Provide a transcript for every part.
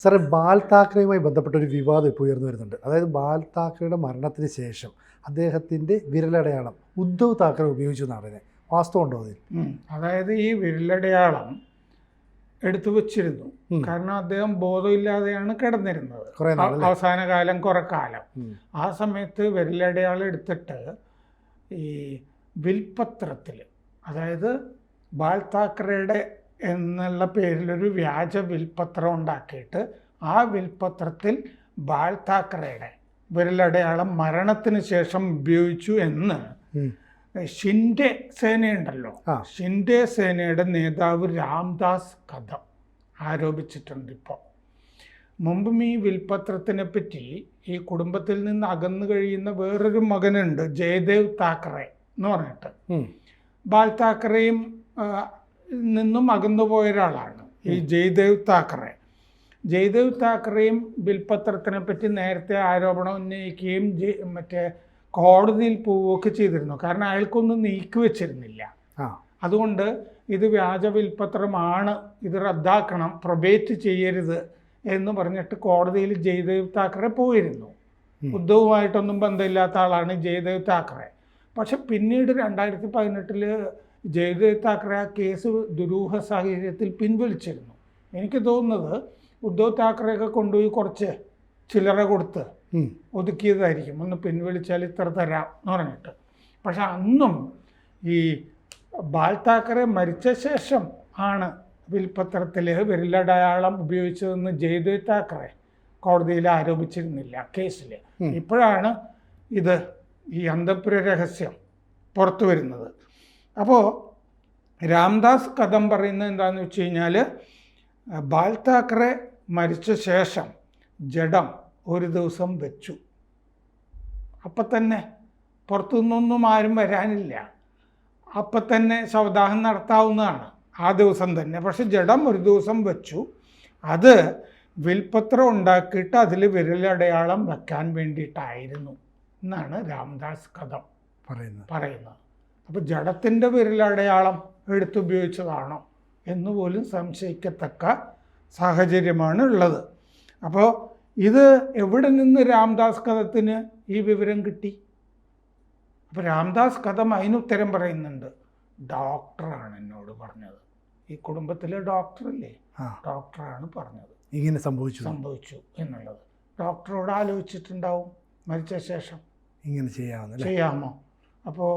സാറേ, ബാൽ താക്കറെയുമായി ബന്ധപ്പെട്ട ഒരു വിവാദം ഇപ്പോൾ ഉയർന്നു വരുന്നുണ്ട്. അതായത് ബാൽ താക്കറയുടെ മരണത്തിന് ശേഷം അദ്ദേഹത്തിൻ്റെ വിരലടയാളം ഉദ്ധവ് താക്കറെ ഉപയോഗിച്ചു എന്നാണ്. വാസ്തവം ഉണ്ടോ അതിൽ? അതായത് ഈ വിരലടയാളം എടുത്തു വച്ചിരുന്നു. കാരണം അദ്ദേഹം ബോധമില്ലാതെയാണ് കിടന്നിരുന്നത് അവസാന കാലം, കുറെ കാലം. ആ സമയത്ത് വിരലടയാളം എടുത്തിട്ട് ഈ വിൽപത്രത്തിൽ, അതായത് ബാൽ താക്കറയുടെ എന്നുള്ള പേരിലൊരു വ്യാജ വിൽപത്രം ഉണ്ടാക്കിയിട്ട് ആ വിൽപത്രത്തിൽ ബാൽ താക്കറയുടെ വിരലടയാളം മരണത്തിന് ശേഷം ഉപയോഗിച്ചു എന്ന് ഷിൻഡെ സേനയുണ്ടല്ലോ, ഷിൻഡെ സേനയുടെ നേതാവ് രാംദാസ് കദം ആരോപിച്ചിട്ടുണ്ട്. ഇപ്പോൾ മുമ്പും ഈ വിൽപത്രത്തിനെ പറ്റി ഈ കുടുംബത്തിൽ നിന്ന് അകന്നു കഴിയുന്ന വേറൊരു മകനുണ്ട്, ജയദേവ് താക്കറെ എന്ന് പറഞ്ഞിട്ട്. ബാൽ താക്കറെയും നിന്നും അകന്നുപോയ ഒരാളാണ് ഈ ജയ്ദേവ് താക്കറെ. ജയ്ദേവ് താക്കറെയും വിൽപത്രത്തിനെ പറ്റി നേരത്തെ ആരോപണം ഉന്നയിക്കുകയും മറ്റേ കോടതിയിൽ പോവുകയൊക്കെ ചെയ്തിരുന്നു. കാരണം അയാൾക്കൊന്നും നീക്കി വെച്ചിരുന്നില്ല. അതുകൊണ്ട് ഇത് വ്യാജ വിൽപത്രമാണ്, ഇത് റദ്ദാക്കണം, പ്രൊബേറ്റ് ചെയ്യരുത് എന്ന് പറഞ്ഞിട്ട് കോടതിയിൽ ജയ്ദേവ് താക്കറെ പോയിരുന്നു. ഉദ്ധവുമായിട്ടൊന്നും ബന്ധമില്ലാത്ത ആളാണ് ജയ്ദേവ് താക്കറെ. പക്ഷെ പിന്നീട് 2018 ജയ്ദേവ് താക്കറെ ആ കേസ് ദുരൂഹ സാഹചര്യത്തിൽ പിൻവലിച്ചിരുന്നു. എനിക്ക് തോന്നുന്നത് ഉദ്ധവ് താക്കറെയൊക്കെ കൊണ്ടുപോയി കുറച്ച് ചില്ലറ കൊടുത്ത് ഒതുക്കിയതായിരിക്കും, ഒന്ന് പിൻവലിച്ചാൽ ഇത്ര തരാം എന്ന് പറഞ്ഞിട്ട്. പക്ഷെ അന്നും ഈ ബാൽ താക്കറെ മരിച്ച ശേഷം ആണ് വിൽപത്രത്തിൽ വിരലടയാളം ഉപയോഗിച്ചതെന്ന് ജയ്ദേവ് താക്കറെ കോടതിയിൽ ആരോപിച്ചിരുന്നില്ല കേസിൽ. ഇപ്പോഴാണ് ഇത് ഈ അന്തഃപുര രഹസ്യം പുറത്തു വരുന്നത്. അപ്പോൾ രാംദാസ് കദം പറയുന്നത് എന്താണെന്ന് വെച്ച് കഴിഞ്ഞാൽ, ബാൽ താക്കറെ മരിച്ച ശേഷം ജഡം ഒരു ദിവസം വെച്ചു. അപ്പം തന്നെ പുറത്തുനിന്നൊന്നും ആരും വരാനില്ല, അപ്പം തന്നെ ശവദാഹം നടത്താവുന്നതാണ് ആ ദിവസം തന്നെ. പക്ഷെ ജഡം ഒരു ദിവസം വെച്ചു. അത് വിൽപത്രം ഉണ്ടാക്കിയിട്ട് അതിൽ വിരലടയാളം വെക്കാൻ വേണ്ടിയിട്ടായിരുന്നു എന്നാണ് രാംദാസ് കദം പറയുന്നത്. അപ്പോൾ ജഡത്തിൻ്റെ വിരലടയാളം എടുത്തുപയോഗിച്ചതാണോ എന്ന് പോലും സംശയിക്കത്തക്ക സാഹചര്യമാണ് ഉള്ളത്. അപ്പോൾ ഇത് എവിടെ നിന്ന് രാംദാസ് കദത്തിന് ഈ വിവരം കിട്ടി? അപ്പോൾ രാംദാസ് കദം അതിനുത്തരം പറയുന്നുണ്ട്. ഡോക്ടറാണ് എന്നോട് പറഞ്ഞത്. ഈ കുടുംബത്തിലെ ഡോക്ടറല്ലേ, ഡോക്ടറാണ് പറഞ്ഞത് ഇങ്ങനെ സംഭവിച്ചു എന്നുള്ളത്. ഡോക്ടറോട് ആലോചിച്ചിട്ടുണ്ടാവും മരിച്ച ശേഷം ഇങ്ങനെ ചെയ്യാമോ. അപ്പോൾ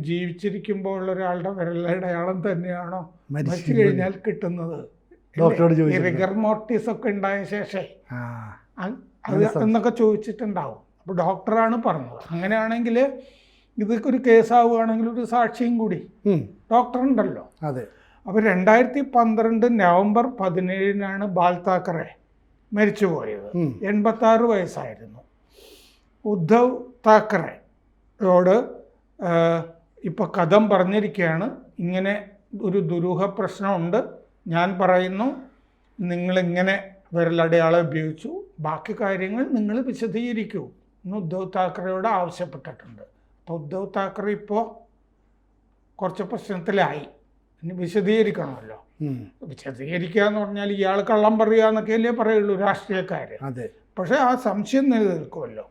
ജീവിച്ചിരിക്കുമ്പോൾ ഒരാളുടെ വിരലടയാളം തന്നെയാണോ മരിച്ചു കഴിഞ്ഞാൽ കിട്ടുന്നത്? റിഗർ മോർട്ടിസ് ഒക്കെ ഉണ്ടായ ശേഷം അത് എന്നൊക്കെ ചോദിച്ചിട്ടുണ്ടാവും. അപ്പോൾ ഡോക്ടറാണ് പറഞ്ഞത്. അങ്ങനെയാണെങ്കിൽ ഇതൊക്കെ ഒരു കേസാവുകയാണെങ്കിൽ ഒരു സാക്ഷിയും കൂടി ഡോക്ടറുണ്ടല്ലോ. അതെ. അപ്പോൾ 2012 നവംബർ 17 ബാൽ താക്കറെ മരിച്ചുപോയത്. 86 വയസ്സായിരുന്നു. ഉദ്ധവ് താക്കറെയോട് ഇപ്പോൾ കദം പറഞ്ഞിരിക്കുകയാണ്, ഇങ്ങനെ ഒരു ദുരൂഹ പ്രശ്നമുണ്ട്, ഞാൻ പറയുന്നു നിങ്ങളിങ്ങനെ വിരലടയാളം ഉപയോഗിച്ചു, ബാക്കി കാര്യങ്ങൾ നിങ്ങൾ വിശദീകരിക്കൂ എന്ന് ഉദ്ധവ് താക്കറെയോട് ആവശ്യപ്പെട്ടിട്ടുണ്ട്. അപ്പോൾ ഉദ്ധവ് താക്കറെ ഇപ്പോൾ കുറച്ച് പ്രശ്നത്തിലായി, ഇനി വിശദീകരിക്കണമല്ലോ. വിശദീകരിക്കുക എന്ന് പറഞ്ഞാൽ ഇയാൾ കള്ളം പറയുക എന്നൊക്കെയല്ലേ പറയുള്ളൂ രാഷ്ട്രീയക്കാർ. പക്ഷേ ആ സംശയം നിലനിൽക്കുമല്ലോ.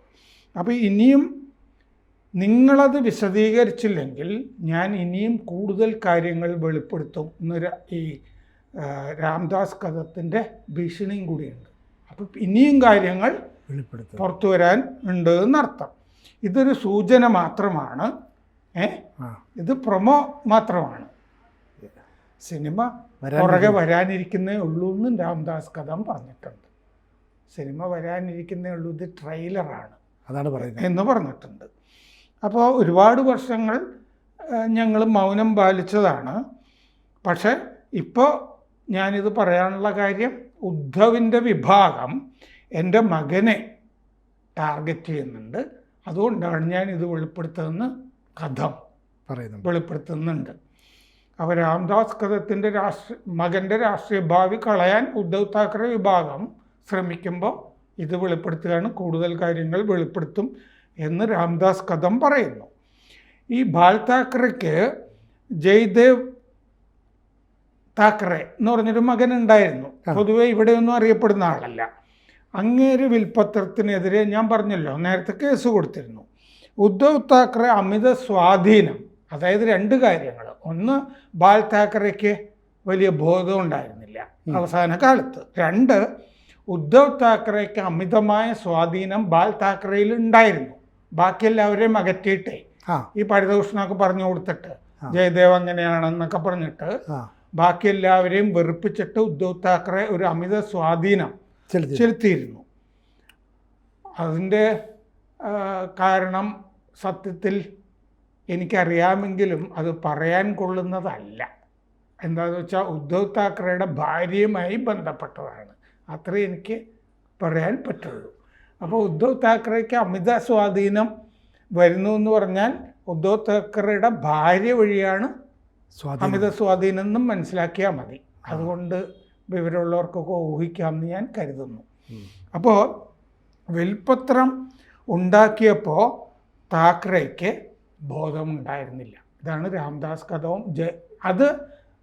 അപ്പോൾ ഇനിയും നിങ്ങളത് വിശദീകരിച്ചില്ലെങ്കിൽ ഞാൻ ഇനിയും കൂടുതൽ കാര്യങ്ങൾ വെളിപ്പെടുത്തും എന്നൊരു ഈ രാംദാസ് കദത്തിൻ്റെ ഭീഷണിയും കൂടിയുണ്ട്. അപ്പം ഇനിയും കാര്യങ്ങൾ പുറത്തു വരാൻ ഉണ്ട് എന്നർത്ഥം. ഇതൊരു സൂചന മാത്രമാണ്, ഇത് പ്രൊമോ മാത്രമാണ്. സിനിമ പുറകെ വരാനിരിക്കുന്നേ ഉള്ളൂ എന്നും രാംദാസ് കദം പറഞ്ഞിട്ടുണ്ട്. സിനിമ വരാനിരിക്കുന്നേ ഉള്ളൂ, ഇത് ട്രെയിലറാണ് അതാണ് പറയുന്നത് എന്ന് പറഞ്ഞിട്ടുണ്ട്. അപ്പോൾ ഒരുപാട് വർഷങ്ങൾ ഞങ്ങൾ മൗനം പാലിച്ചതാണ്. പക്ഷേ ഇപ്പോൾ ഞാനിത് പറയാനുള്ള കാര്യം, ഉദ്ധവിൻ്റെ വിഭാഗം എൻ്റെ മകനെ ടാർഗറ്റ് ചെയ്യുന്നുണ്ട്. അതുകൊണ്ടാണ് ഞാനിത് വെളിപ്പെടുത്തുമെന്ന് കഥം വെളിപ്പെടുത്തുന്നുണ്ട്. അപ്പോൾ രാംദാസ് കദത്തിൻ്റെ മകൻ്റെ രാഷ്ട്രീയ ഭാവി കളയാൻ ഉദ്ധവ് താക്കറെ വിഭാഗം ശ്രമിക്കുമ്പോൾ ഇത് വെളിപ്പെടുത്തുകയാണ്, കൂടുതൽ കാര്യങ്ങൾ വെളിപ്പെടുത്തും എന്ന് രാംദാസ് കദം പറയുന്നു. ഈ ബാൽ താക്കറെക്ക് ജയ്ദേവ് താക്കറെ എന്ന് പറഞ്ഞൊരു മകൻ ഉണ്ടായിരുന്നു. പൊതുവെ ഇവിടെയൊന്നും അറിയപ്പെടുന്ന ആളല്ല. അങ്ങേര് വിൽപ്പത്രത്തിനെതിരെ ഞാൻ പറഞ്ഞല്ലോ നേരത്തെ കേസ് കൊടുത്തിരുന്നു. ഉദ്ധവ് താക്കറെ അമിത സ്വാധീനം, അതായത് രണ്ട് കാര്യങ്ങൾ. ഒന്ന്, ബാൽ താക്കറയ്ക്ക് വലിയ ബോധം ഉണ്ടായിരുന്നില്ല അവസാന കാലത്ത്. രണ്ട്, ഉദ്ധവ് താക്കറയ്ക്ക് അമിതമായ സ്വാധീനം ബാൽ താക്കറയിൽ ഉണ്ടായിരുന്നു. ബാക്കി എല്ലാവരെയും അകറ്റിയിട്ടേ ഈ പരിതോഷണമൊക്കെ പറഞ്ഞു കൊടുത്തിട്ട് ജയദേവ് അങ്ങനെയാണെന്നൊക്കെ പറഞ്ഞിട്ട് ബാക്കി എല്ലാവരെയും വെറുപ്പിച്ചിട്ട് ഉദ്ധവ് താക്കറെ ഒരു അമിത സ്വാധീനം ചെലുത്തിയിരുന്നു. അതിൻ്റെ കാരണം സത്യത്തിൽ എനിക്കറിയാമെങ്കിലും അത് പറയാൻ കൊള്ളുന്നതല്ല. എന്താണെന്ന് വെച്ചാൽ ഉദ്ധവ് താക്കറെയുടെ ഭാര്യയുമായി ബന്ധപ്പെട്ടതാണ്. അത്രേ എനിക്ക് പറയാൻ പറ്റുള്ളൂ. അപ്പോൾ ഉദ്ധവ് താക്കറെക്ക് അമിത സ്വാധീനം വരുന്നു എന്ന് പറഞ്ഞാൽ ഉദ്ധവ് താക്കറെയുടെ ഭാര്യ വഴിയാണ് അമിത സ്വാധീനം എന്നും മനസ്സിലാക്കിയാൽ മതി. അതുകൊണ്ട് വിവരമുള്ളവർക്കൊക്കെ ഊഹിക്കാമെന്ന് ഞാൻ കരുതുന്നു. അപ്പോൾ വിൽപ്പത്രം ഉണ്ടാക്കിയപ്പോൾ താക്കറേക്ക് ബോധമുണ്ടായിരുന്നില്ല. ഇതാണ് രാംദാസ് കഥവും. അത്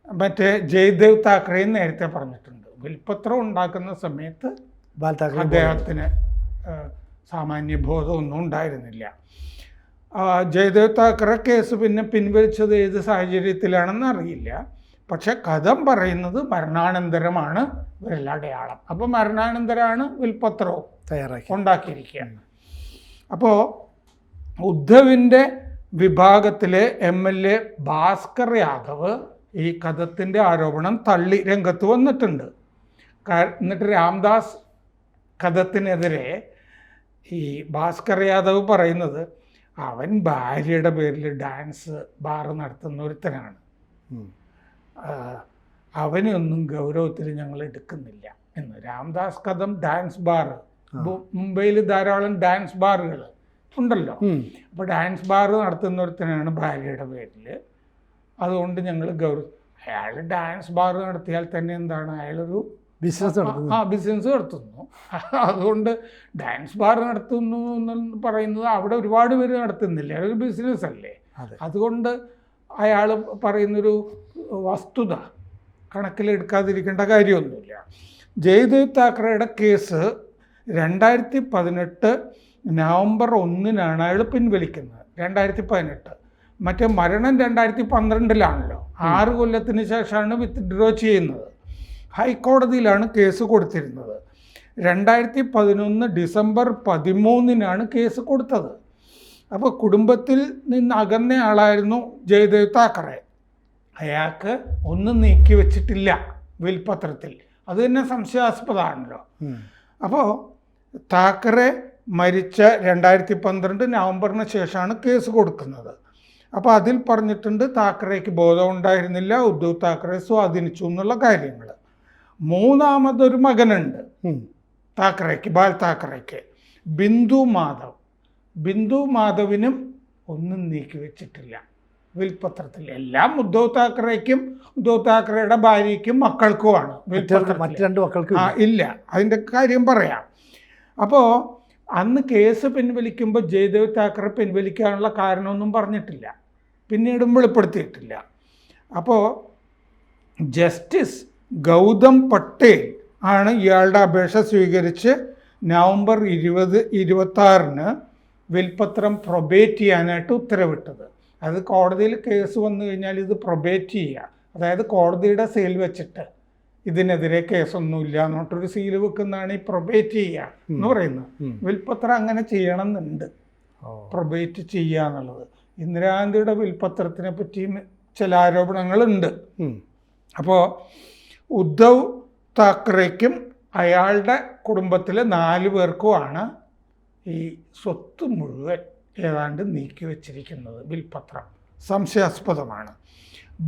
മറ്റേ ജയ്ദേവ് താക്കറെയും നേരത്തെ പറഞ്ഞിട്ടുണ്ട്. വിൽപ്പത്രം ഉണ്ടാക്കുന്ന സമയത്ത് അദ്ദേഹത്തിന് സാമാന്യ ബോധമൊന്നും ഉണ്ടായിരുന്നില്ല. ജയ്ദേവ് താക്കറെ കേസ് പിന്നെ പിൻവലിച്ചത് ഏത് സാഹചര്യത്തിലാണെന്ന് അറിയില്ല. പക്ഷെ കഥ പറയുന്നത് മരണാനന്തരമാണ് വിരലടയാളം. അപ്പോൾ മരണാനന്തരമാണ് വിൽപ്പത്രവും ഉണ്ടാക്കിയിരിക്കുകയാണ്. അപ്പോൾ ഉദ്ധവിൻ്റെ വിഭാഗത്തിലെ MLA ഭാസ്കർ യാദവ് ഈ കഥത്തിൻ്റെ ആരോപണം തള്ളി രംഗത്ത് വന്നിട്ടുണ്ട്. എന്നിട്ട് രാംദാസ് കഥത്തിനെതിരെ ഈ ഭാസ്കർ യാദവ് പറയുന്നത് അവൻ ഭാര്യയുടെ പേരിൽ ഡാൻസ് ബാർ നടത്തുന്ന ഒരുത്തനാണ്, അവനൊന്നും ഗൗരവത്തിൽ ഞങ്ങൾ എടുക്കുന്നില്ല എന്ന്. രാംദാസ് കഥം ഡാൻസ് ബാർ, മുംബൈയിൽ ധാരാളം ഡാൻസ് ബാറുകൾ ഉണ്ടല്ലോ. അപ്പോൾ ഡാൻസ് ബാർ നടത്തുന്ന ഒരുത്തനാണ് ഭാര്യയുടെ പേരിൽ, അതുകൊണ്ട് ഞങ്ങൾ അയാൾ ഡാൻസ് ബാർ നടത്തിയാൽ തന്നെ എന്താണ്, അയാളൊരു ബിസിനസ് നടത്തുന്നു. അതുകൊണ്ട് ഡാൻസ് ബാർ നടത്തുന്നു എന്ന് പറയുന്നത് അവിടെ ഒരുപാട് പേര് നടത്തുന്നില്ല, അതൊരു ബിസിനസ് അല്ലേ. അതുകൊണ്ട് അയാൾ പറയുന്നൊരു വസ്തുത കണക്കിലെടുക്കാതിരിക്കേണ്ട കാര്യമൊന്നുമില്ല. ജയ്ദേവ് താക്കറയുടെ കേസ് 2018 നവംബർ 1 അയാൾ പിൻവലിക്കുന്നത്. 2018. മറ്റേ മരണം 2012 6 കൊല്ലത്തിന് ശേഷമാണ് വിത്ഡ്രോ ചെയ്യുന്നത്. ഹൈക്കോടതിയിലാണ് കേസ് കൊടുത്തിരുന്നത്. 2011 ഡിസംബർ 13 കേസ് കൊടുത്തത്. അപ്പോൾ കുടുംബത്തിൽ നിന്ന് അകന്ന ആളായിരുന്നു ജയ്ദേവ് താക്കറെ. അയാൾക്ക് ഒന്നും നീക്കി വെച്ചിട്ടില്ല വിൽപ്പത്രത്തിൽ. അത് തന്നെ സംശയാസ്പദമാണല്ലോ. അപ്പോൾ താക്കറെ മരിച്ച 2012 നവംബറിന് ശേഷമാണ് കേസ് കൊടുക്കുന്നത്. അപ്പോൾ അതിൽ പറഞ്ഞിട്ടുണ്ട് താക്കറേക്ക് ബോധമുണ്ടായിരുന്നില്ല, ഉദ്ധവ് താക്കറെ സ്വാധീനിച്ചു എന്നുള്ള കാര്യങ്ങൾ. മൂന്നാമതൊരു മകനുണ്ട് താക്കറേക്ക്, ബാൽ താക്കറേക്ക്, ബിന്ദു മാധവ്. ബിന്ദു മാധവിനും ഒന്നും നീക്കി വെച്ചിട്ടില്ല വിൽപ്പത്രത്തിൽ. എല്ലാം ഉദ്ധവ് താക്കറേക്കും ഉദ്ധവ് താക്കറയുടെ ഭാര്യയ്ക്കും മക്കൾക്കുമാണ്. മറ്റു രണ്ട് മക്കൾക്ക് ഇല്ല. അതിൻ്റെ കാര്യം പറയാം. അപ്പോൾ അന്ന് കേസ് പിൻവലിക്കുമ്പോൾ ജയ്ദേവ് താക്കറെ പിൻവലിക്കാനുള്ള കാരണമൊന്നും പറഞ്ഞിട്ടില്ല, പിന്നീടും വെളിപ്പെടുത്തിയിട്ടില്ല. അപ്പോൾ ജസ്റ്റിസ് ഗൗതം പട്ടേൽ ആണ് ഇയാളുടെ അപേക്ഷ സ്വീകരിച്ച് നവംബർ 26 വിൽപ്പത്രം പ്രൊബേറ്റ് ചെയ്യാനായിട്ട് ഉത്തരവിട്ടത്. അത് കോടതിയിൽ കേസ് വന്നു കഴിഞ്ഞാൽ ഇത് പ്രൊബേറ്റ് ചെയ്യുക, അതായത് കോടതിയുടെ സീൽ വെച്ചിട്ട് ഇതിനെതിരെ കേസൊന്നുമില്ല എന്നിട്ടൊരു സീൽ വെക്കുന്നതാണ് ഈ പ്രൊബേറ്റ് ചെയ്യുക എന്ന് പറയുന്നത്. വിൽപ്പത്രം അങ്ങനെ ചെയ്യണം എന്നുണ്ട്, പ്രൊബേറ്റ് ചെയ്യുക എന്നുള്ളത്. ഇന്ദിരാഗാന്ധിയുടെ വിൽപ്പത്രത്തിനെ പറ്റിയും ചില ആരോപണങ്ങളുണ്ട്. അപ്പോൾ ഉദ്ധവ് താക്കറേക്കും അയാളുടെ കുടുംബത്തിലെ 4 പേർക്കുമാണ് ഈ സ്വത്ത് മുഴുവൻ ഏതാണ്ട് നീക്കി വച്ചിരിക്കുന്നത്. വിൽപ്പത്രം സംശയാസ്പദമാണ്.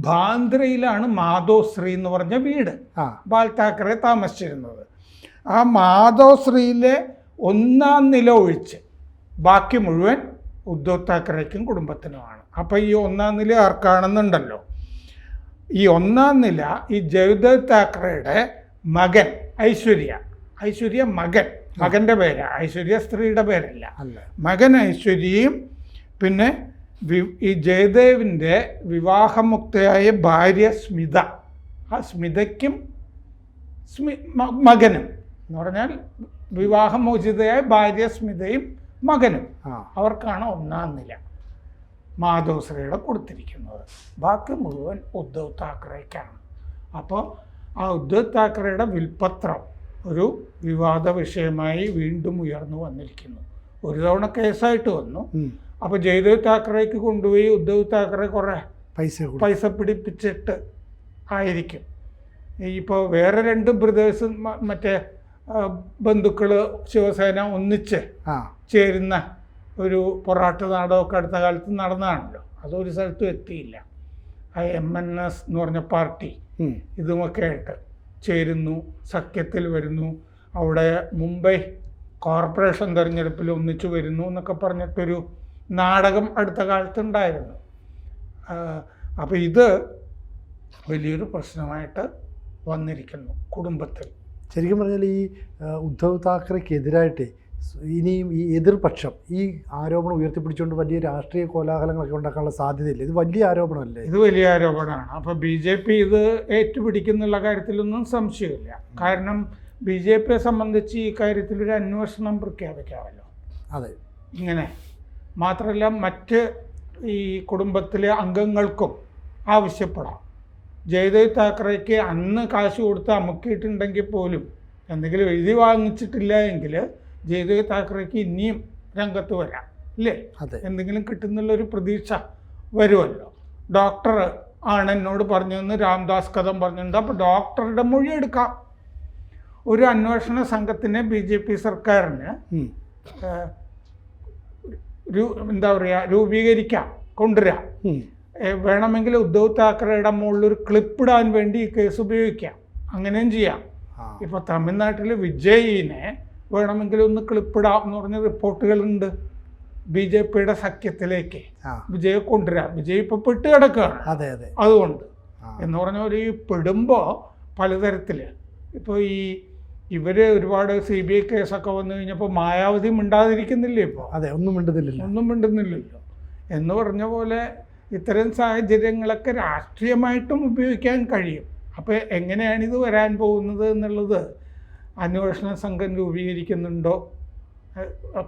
ബാന്ദ്രയിലാണ് മാധോശ്രീ എന്ന് പറഞ്ഞ വീട് ബാൽ താക്കറെ താമസിച്ചിരുന്നത്. ആ മാധോശ്രീയിലെ 1ാം നില ഒഴിച്ച് ബാക്കി മുഴുവൻ ഉദ്ധവ് താക്കറേക്കും കുടുംബത്തിനുമാണ്. അപ്പോൾ ഈ 1ാം നില ആർക്കാണെന്നുണ്ടല്ലോ. ഈ 1ാം നില ഈ ജയ്ദേവ് താക്കറയുടെ മകൻ ഐശ്വര്യ മകൻ്റെ പേരാ, ഐശ്വര്യ സ്ത്രീയുടെ പേരല്ല. മകൻ ഐശ്വര്യയും പിന്നെ ഈ ജയദേവിൻ്റെ വിവാഹമുക്തയായ ഭാര്യ സ്മിത, ആ സ്മിതയ്ക്കും മകനും എന്ന് പറഞ്ഞാൽ വിവാഹമോചിതയായ ഭാര്യ സ്മിതയും മകനും അവർക്കാണ് 1-ാം നില മാധവശ്രീയുടെ കൊടുത്തിരിക്കുന്നത്. ബാക്കി മുഴുവൻ ഉദ്ധവ് താക്കറേക്കാണ്. അപ്പോൾ ആ ഉദ്ധവ് താക്കറയുടെ വിൽപ്പത്രം ഒരു വിവാദ വിഷയമായി വീണ്ടും ഉയർന്നു വന്നിരിക്കുന്നു. ഒരു തവണ കേസായിട്ട് വന്നു. അപ്പോൾ ജയ്ദേവ് താക്കറേക്ക് കൊണ്ടുപോയി ഉദ്ധവ് താക്കറെ കുറേ പൈസ പിടിപ്പിച്ചിട്ട് ആയിരിക്കും. ഇപ്പോൾ വേറെ 2 ബ്രദേഴ്സ് മറ്റേ ബന്ധുക്കൾ ശിവസേന ഒന്നിച്ച് ചേരുന്ന ഒരു പൊറാട്ട് നാടകമൊക്കെ അടുത്ത കാലത്ത് നടന്നതാണല്ലോ. അതൊരു സ്ഥലത്തും എത്തിയില്ല. MNS എന്ന് പറഞ്ഞ പാർട്ടി ഇതുമൊക്കെ ആയിട്ട് ചേരുന്നു, സഖ്യത്തിൽ വരുന്നു, അവിടെ മുംബൈ കോർപ്പറേഷൻ തെരഞ്ഞെടുപ്പിൽ ഒന്നിച്ചു വരുന്നു എന്നൊക്കെ പറഞ്ഞിട്ടൊരു നാടകം അടുത്ത കാലത്തുണ്ടായിരുന്നു. അപ്പോൾ ഇത് വലിയൊരു പ്രശ്നമായിട്ട് വന്നിരിക്കുന്നു കുടുംബത്തിൽ. ശരിക്കും പറഞ്ഞാൽ ഈ ഉദ്ധവ് താക്കറെക്കെതിരായിട്ട് ഇനിയും ഈ എതിർപക്ഷം ഈ ആരോപണം ഉയർത്തിപ്പിടിച്ചുകൊണ്ട് വലിയ രാഷ്ട്രീയ കോലാഹലങ്ങളൊക്കെ ഉണ്ടാക്കാനുള്ള സാധ്യതയില്ല. ഇത് വലിയ ആരോപണമല്ലേ? ഇത് വലിയ ആരോപണമാണ്. അപ്പോൾ BJP ഇത് ഏറ്റുപിടിക്കുന്നുള്ള കാര്യത്തിലൊന്നും സംശയമില്ല. കാരണം BJPയെ സംബന്ധിച്ച് ഈ കാര്യത്തിലൊരു അന്വേഷണം പ്രഖ്യാപിക്കാമല്ലോ. അതെ, ഇങ്ങനെ മാത്രമല്ല മറ്റ് ഈ കുടുംബത്തിലെ അംഗങ്ങൾക്കും ആവശ്യപ്പെടാം. ജയ്ദേവ് താക്കറേക്ക് അന്ന് കാശ് കൊടുത്ത് അമുക്കിയിട്ടുണ്ടെങ്കിൽ പോലും എന്തെങ്കിലും എഴുതി വാങ്ങിച്ചിട്ടില്ല എങ്കിൽ ജയ്ദേവ് താക്കറേക്ക് ഇനിയും രംഗത്ത് വരാം, ഇല്ലേ? എന്തെങ്കിലും കിട്ടുന്നുള്ളൊരു പ്രതീക്ഷ വരുമല്ലോ. ഡോക്ടർ ആണ് എന്നോട് പറഞ്ഞതെന്ന് രാംദാസ് കദം പറഞ്ഞിട്ടുണ്ട്. അപ്പോൾ ഡോക്ടറുടെ മൊഴി എടുക്കാം. ഒരു അന്വേഷണ സംഘത്തിനെ BJP സർക്കാരിന് എന്താ പറയുക രൂപീകരിക്കാം, കൊണ്ടുവരാം. വേണമെങ്കിൽ ഉദ്ധവ് താക്കറയുടെ മുകളിലൊരു ക്ലിപ്പിടാൻ വേണ്ടി ഈ കേസ് ഉപയോഗിക്കാം. അങ്ങനെയും ചെയ്യാം. ഇപ്പോൾ തമിഴ്നാട്ടിൽ വിജയിനെ വേണമെങ്കിൽ ഒന്ന് ക്ലിപ്പിടാം എന്ന് പറഞ്ഞ റിപ്പോർട്ടുകളുണ്ട്. BJPയുടെ സഖ്യത്തിലേക്ക് വിജയെ കൊണ്ടുവരാം. വിജയ് ഇപ്പോൾ പെട്ട് കിടക്കുകയാണ്. അതുകൊണ്ട് എന്ന് പറഞ്ഞാൽ ഈ പെടുമ്പോൾ പലതരത്തിൽ ഇപ്പോൾ ഇവർ ഒരുപാട് CBI കേസൊക്കെ വന്നു കഴിഞ്ഞപ്പോൾ മായാവതി മിണ്ടാതിരിക്കുന്നില്ലേ? ഇപ്പോൾ ഒന്നും മിണ്ടുന്നില്ലല്ലോ. എന്ന് പറഞ്ഞ പോലെ ഇത്തരം സാഹചര്യങ്ങളൊക്കെ രാഷ്ട്രീയമായിട്ടും ഉപയോഗിക്കാൻ കഴിയും. അപ്പോൾ എങ്ങനെയാണിത് വരാൻ പോകുന്നത് എന്നുള്ളത് അന്വേഷണ സംഘം രൂപീകരിക്കുന്നുണ്ടോ,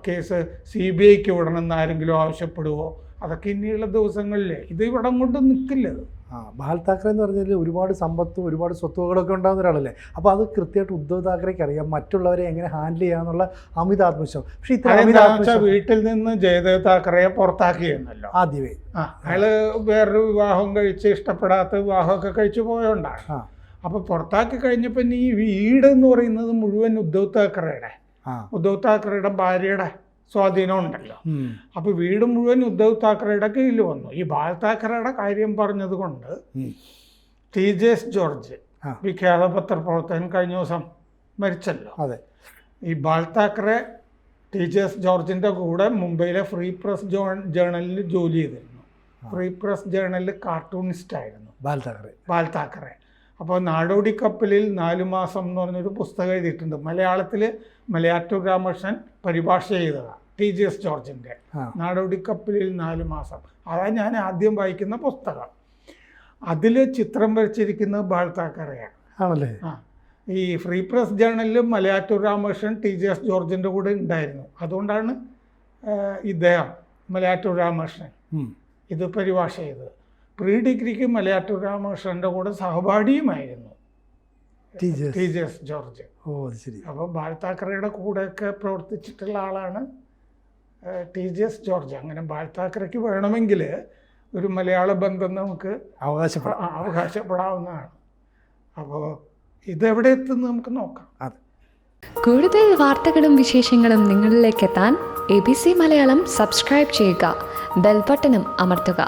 കേസ് CBIക്ക് വിടണമെന്ന് ആരെങ്കിലും ആവശ്യപ്പെടുമോ, അതൊക്കെ ഇനിയുള്ള ദിവസങ്ങളിൽ ഇത് ഇവിടം കൊണ്ട് നിൽക്കില്ല. ബാൽ താക്കറെ എന്ന് പറഞ്ഞാൽ ഒരുപാട് സമ്പത്തും ഒരുപാട് സ്വത്തുവകളൊക്കെ ഉണ്ടാകുന്ന ഒരാളല്ലേ. അപ്പോൾ അത് കൃത്യമായിട്ട് ഉദ്ധവ് താക്കറേക്ക് അറിയാം മറ്റുള്ളവരെ എങ്ങനെ ഹാൻഡിൽ ചെയ്യാന്നുള്ള അമിതാത്മവിശ്വാസം. പക്ഷേ ഇത്ര വീട്ടിൽ നിന്ന് ജയദേവ് താക്കറയെ പുറത്താക്കിയെന്നല്ലോ ആദ്യമേ. അയാൾ വേറൊരു വിവാഹം കഴിച്ച് ഇഷ്ടപ്പെടാത്ത വിവാഹമൊക്കെ കഴിച്ചു പോയോണ്ടാണ്. അപ്പോൾ പുറത്താക്കി കഴിഞ്ഞപ്പോൾ ഈ വീട് എന്ന് പറയുന്നത് മുഴുവൻ ഉദ്ധവ് താക്കറയുടെ ഭാര്യയുടെ സ്വാധീനം ഉണ്ടല്ലോ. അപ്പോൾ വീട് മുഴുവൻ ഉദ്ധവ് താക്കറയുടെ കയ്യിൽ വന്നു. ഈ ബാൽ താക്കറയുടെ കാര്യം പറഞ്ഞത് കൊണ്ട് TJS ജോർജ് വിഖ്യാത പത്രപ്രവർത്തകൻ കഴിഞ്ഞ ദിവസം മരിച്ചല്ലോ. ഈ ബാൽ താക്കറെ TJS ജോർജിൻ്റെ കൂടെ മുംബൈയിലെ ഫ്രീ പ്രസ് ജേണലിൽ ജോലി ചെയ്തിരുന്നു. ഫ്രീ പ്രസ് ജേണലിൽ കാർട്ടൂണിസ്റ്റായിരുന്നു ബാൽ താക്കറെ. അപ്പോൾ നാടോടി കപ്പലിൽ 4 മാസം എന്ന് പറഞ്ഞൊരു പുസ്തകം എഴുതിയിട്ടുണ്ട്. മലയാളത്തിൽ മലയാറ്റൂർ രാമകൃഷ്ണൻ പരിഭാഷ ചെയ്തതാണ് TJS ജോർജിൻ്റെ നാടോടി കപ്പലിൽ 4 മാസം. അതാണ് ഞാൻ ആദ്യം വായിക്കുന്ന പുസ്തകം. അതിൽ ചിത്രം വരച്ചിരിക്കുന്നത് ബാൽ താക്കറെയാണ്. ഈ ഫ്രീ പ്രസ് ജേണലിൽ മലയാറ്റൂർ രാമകൃഷ്ണൻ TJS ജോർജിൻ്റെ കൂടെ ഉണ്ടായിരുന്നു. അതുകൊണ്ടാണ് ഇദ്ദേഹം മലയാറ്റൂർ രാമകൃഷ്ണൻ ഇത് പരിഭാഷ ചെയ്തത്. പ്രീ ഡിഗ്രിക്ക് മലയാറ്റൂർ രാമകൃഷ്ണൻ്റെ കൂടെ സഹപാഠിയുമായിരുന്നു TJS ജോർജ്. അപ്പോൾ ബാൽ താക്കറയുടെ കൂടെയൊക്കെ പ്രവർത്തിച്ചിട്ടുള്ള ആളാണ് TJS ജോർജ്. അങ്ങനെ ബാൽ താക്കറയ്ക്ക് വേണമെങ്കിൽ ഒരു മലയാള ബന്ധം നമുക്ക് അവകാശപ്പെടാവുന്നതാണ്. അപ്പോൾ ഇതെവിടെ എത്തുന്നു നമുക്ക് നോക്കാം. കൂടുതൽ വാർത്തകളും വിശേഷങ്ങളും നിങ്ങളിലേക്ക് എത്താൻ ABC മലയാളം സബ്സ്ക്രൈബ് ചെയ്യുക, ബെൽ ബട്ടണും അമർത്തുക.